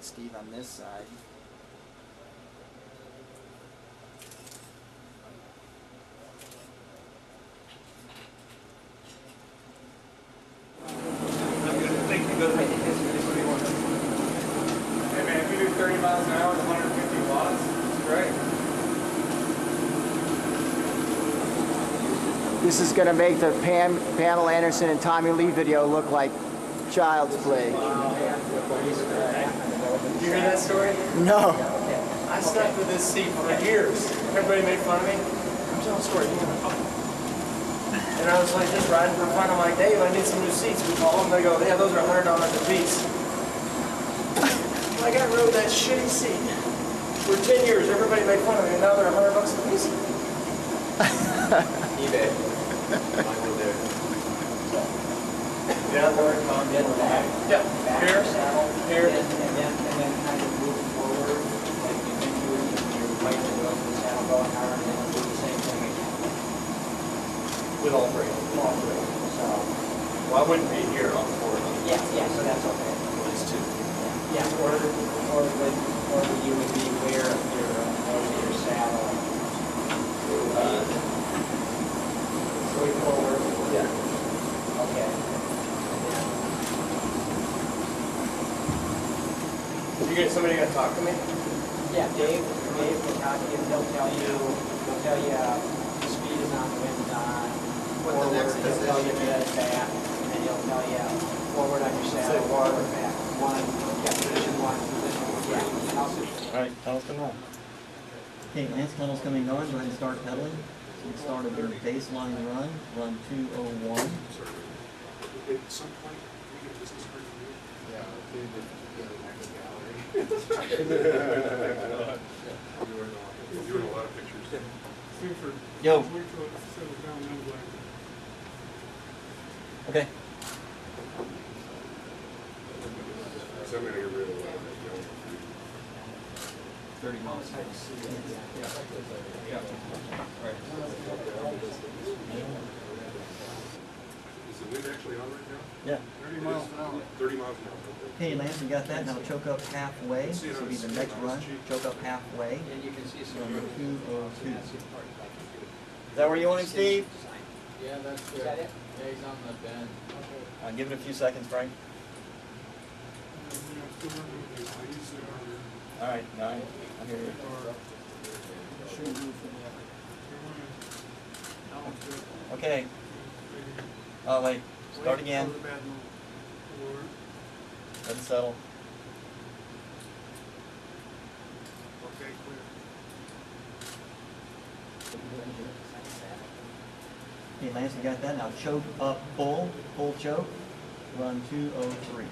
Steve on this side. Hey man, if you do 30 miles an hour with 150 watts, it's great. This is going to make the Pamela Anderson and Tommy Lee video look like child's play. Did you hear that story? No. I stuck with this seat for years. Everybody made fun of me. I'm telling a story. And I was like just riding for fun. I'm like, Dave, I need some new seats. We call them. They go, yeah, those are $100 a piece. Like I rode that shitty seat for 10 years. Everybody made fun of me, and now they're $100 a piece. eBay. Yeah, Lord, Tom, get back. Yeah, here, here. And then kind of move forward, like you think you would, you're right to go to the saddle going hard, and then do the same thing again. With all three. All three. So, Well, I wouldn't be here on the board. yeah, so that's okay. At least two. Yeah, or you would be aware of your saddle. Going forward. Yeah. Okay. You get somebody gonna talk to me? Yeah, Dave will talk to you. He'll tell you the speed is on, the wind's on. Forward, he'll tell you that it's back, and then he'll tell you forward on your saddle, forward, back. Position one, yeah. All right, tell us the roll. Okay, Lance Tunnel's coming on. Go ahead and start pedaling. So we started their baseline run 201. At some point, we get a business card from you. Yeah, they did You were in a lot of pictures. Yo. Okay. So I'm gonna get rid of that. 30 miles. Is the wind actually on right now? Yeah. 30 miles an hour. 30 miles an hour. Okay, Lance, you got that. Now choke up halfway. This will be the next run. Choke up halfway. And you can see some. 202. Is that where you want him, Steve? Yeah, that's good. Is that it? Yeah, he's on the bend. I'll give it a few seconds, Frank. All right, 9. I'm here. Okay. Oh, wait. Start again. Let it settle. Okay, clear. Okay, Lance, you got that. Now choke up full choke. Run 203.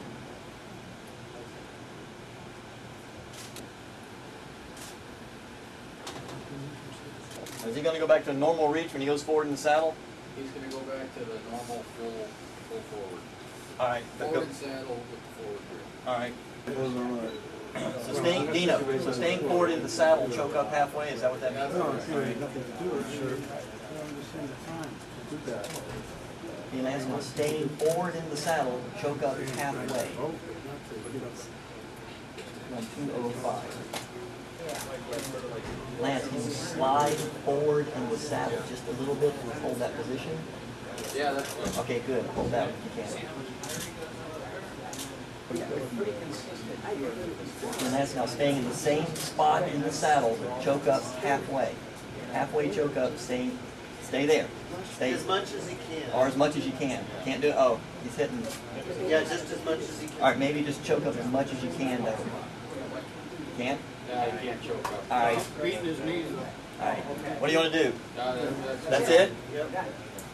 Is he going to go back to normal reach when he goes forward in the saddle? He's going to go back to the normal full forward. All right. Forward saddle with the forward grip. All right. So staying, Dino, so staying forward in the saddle, choke up halfway, is that what that means? Okay, Lance, now staying forward in the saddle, choke up halfway. 205. Lance, can you slide forward in the saddle just a little bit and hold that position? Yeah, that's good. Okay, good. Hold that if you can. And that's now staying in the same spot in the saddle, choke up halfway. Halfway choke up, stay there. Stay as much as he can. Or as much as you can. Can't do it. Oh, he's hitting. Yeah, just as much as he can. All right, maybe just choke up as much as you can there. Can't? Yeah, he can't choke up. All right. Beating his knees up. All right. What do you want to do? That's it? Yep.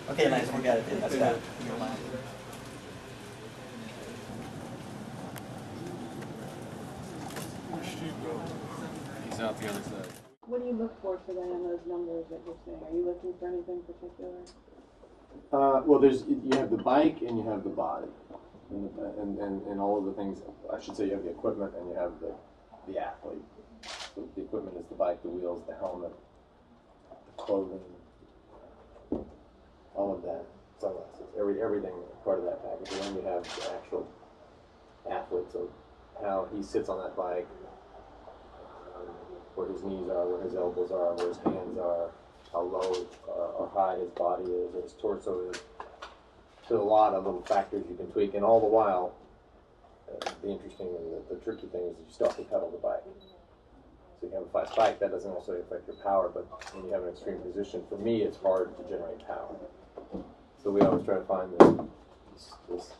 Okay, Lance, we got it then. That's got it. You're lying. He's out the other side. What do you look for today on those numbers that you're saying? Are you looking for anything particular? Well, you have the bike and you have the body, and all of the things. I should say you have the equipment and you have the athlete. So the equipment is the bike, the wheels, the helmet, the clothing, all of that, sunglasses, everything part of that package. And then you have the actual athlete, so how he sits on that bike, where his knees are, where his elbows are, where his hands are, how low or high his body is, or his torso is. So a lot of little factors you can tweak, and all the while, the interesting and the tricky thing is that you still have to pedal the bike. So you have a fast bike, that doesn't necessarily affect your power, but when you have an extreme position, for me it's hard to generate power. So we always try to find this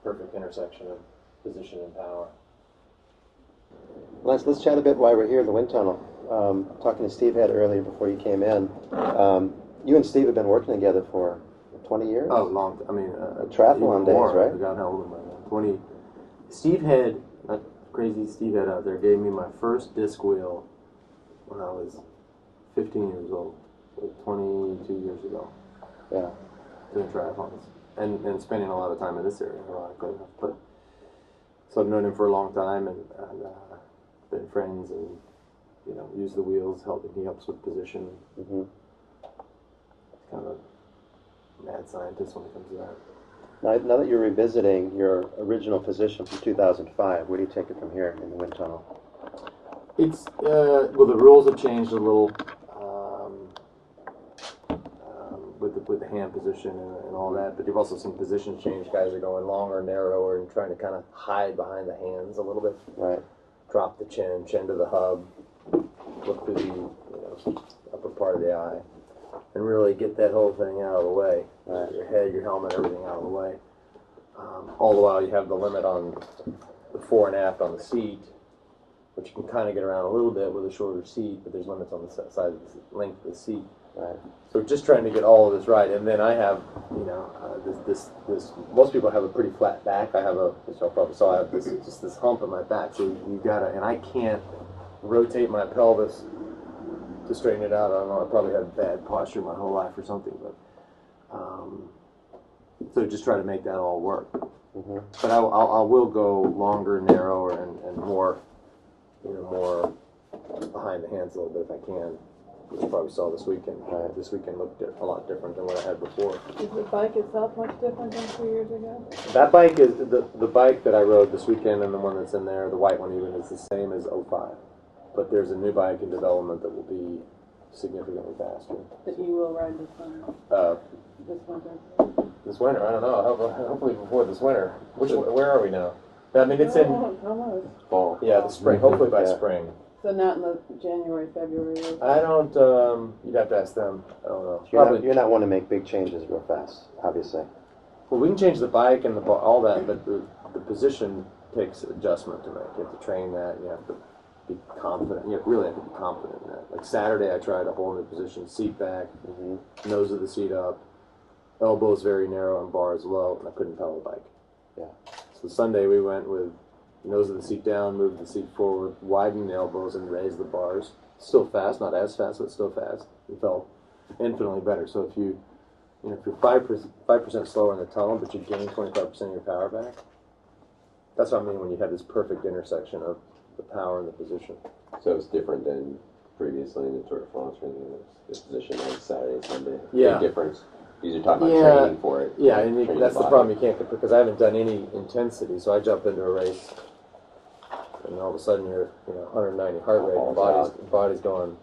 perfect intersection of position and power. Let's chat a bit while we're here in the wind tunnel. Talking to Steve Head earlier before you came in. You and Steve have been working together for 20 years? Oh, long. I mean, triathlon days, right? God, how old am I now? 20. Steve Head, that crazy Steve Head out there, gave me my first disc wheel when I was 15 years old, 22 years ago. Yeah. Doing triathlons and spending a lot of time in this area, ironically enough. But so I've known him for a long time and been friends and use the wheels. He helps with position. Mm-hmm. Kind of a mad scientist when it comes to that. Now that you're revisiting your original position from 2005, where do you take it from here in the wind tunnel? It's well, the rules have changed a little with the hand position and all that, but you've also seen positions change. Guys are going longer, narrower, and trying to kind of hide behind the hands a little bit. Right. Drop the chin to the hub, look through the upper part of the eye, and really get that whole thing out of the way. Right. Your head, your helmet, everything out of the way. All the while you have the limit on the fore and aft on the seat, which you can kind of get around a little bit with a shorter seat, but there's limits on the size of the length of the seat. Right. So just trying to get all of this right, and then I have, this. Most people have a pretty flat back. I have which I probably saw. I have this hump in my back. So you gotta, and I can't rotate my pelvis to straighten it out. I don't know. I probably had bad posture my whole life or something, but so just try to make that all work. Mm-hmm. But I will go longer, narrower, and more, more behind the hands a little bit if I can. Which you probably saw this weekend. Right. This weekend looked a lot different than what I had before. Is the bike itself much different than 2 years ago? That bike is, the bike that I rode this weekend and the one that's in there, the white one even, is the same as 05. But there's a new bike in development that will be significantly faster. That you will ride this summer? This winter? This winter, I don't know. Hopefully before this winter. Where are we now? I mean, it's in Almost. Fall. the spring. Hopefully by spring. So not in the January, February? I don't, you'd have to ask them. I don't know. You're not one to make big changes real fast, obviously. Well, we can change the bike and all that, but the position takes adjustment to make. You have to train that. You have to be confident. You really have to be confident in that. Like Saturday, I tried a whole new position: seat back, nose of the seat up, elbows very narrow, and bars low, and I couldn't pedal the bike. Yeah. So Sunday we went with nose of the seat down, move the seat forward, widen the elbows, and raise the bars. Still fast, not as fast, but still fast. It felt infinitely better. So if you're 5% slower in the tunnel, but you gain 25% of your power back, that's what I mean when you have this perfect intersection of the power and the position. So it's different than previously in the Tour de France, or anything. This position on Saturday and Sunday. Yeah. Big difference. These are talking about training for it. Yeah, and training that's the body. problem. You can't, because I haven't done any intensity. So I jump into a race, and all of a sudden you're 190 heart rate, and body's going.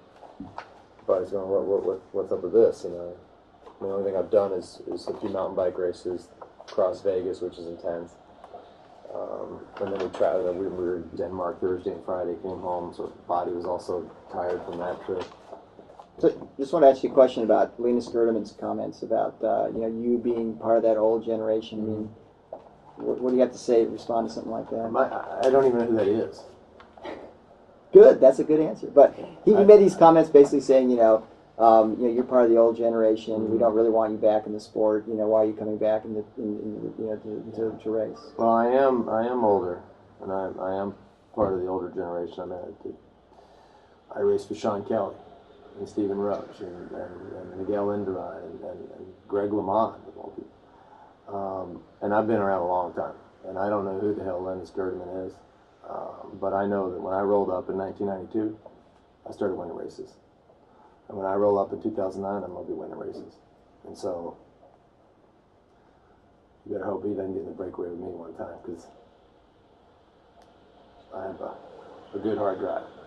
What's up with this? The only thing I've done is a few mountain bike races, across Vegas, which is intense. And then we traveled. We were in Denmark Thursday and Friday. Came home, so the body was also tired from that trip. So, just want to ask you a question about Linus Gerdeman's comments about you being part of that old generation. I mean, what do you have to say to respond to something like that? I don't even know who that is. Good, that's a good answer. But he made these comments basically saying, you're part of the old generation. Mm-hmm. We don't really want you back in the sport. Why are you coming back to race? Well, I am older, and I am part of the older generation. I raced with Sean Kelly and Stephen Roach and Miguel Indurain and Greg LeMond of all people. And I've been around a long time, and I don't know who the hell Linus Gerdeman is, but I know that when I rolled up in 1992, I started winning races. And when I roll up in 2009, I'm going to be winning races. And so you better hope he doesn't get in the breakaway with me one time, because I have a good hard drive.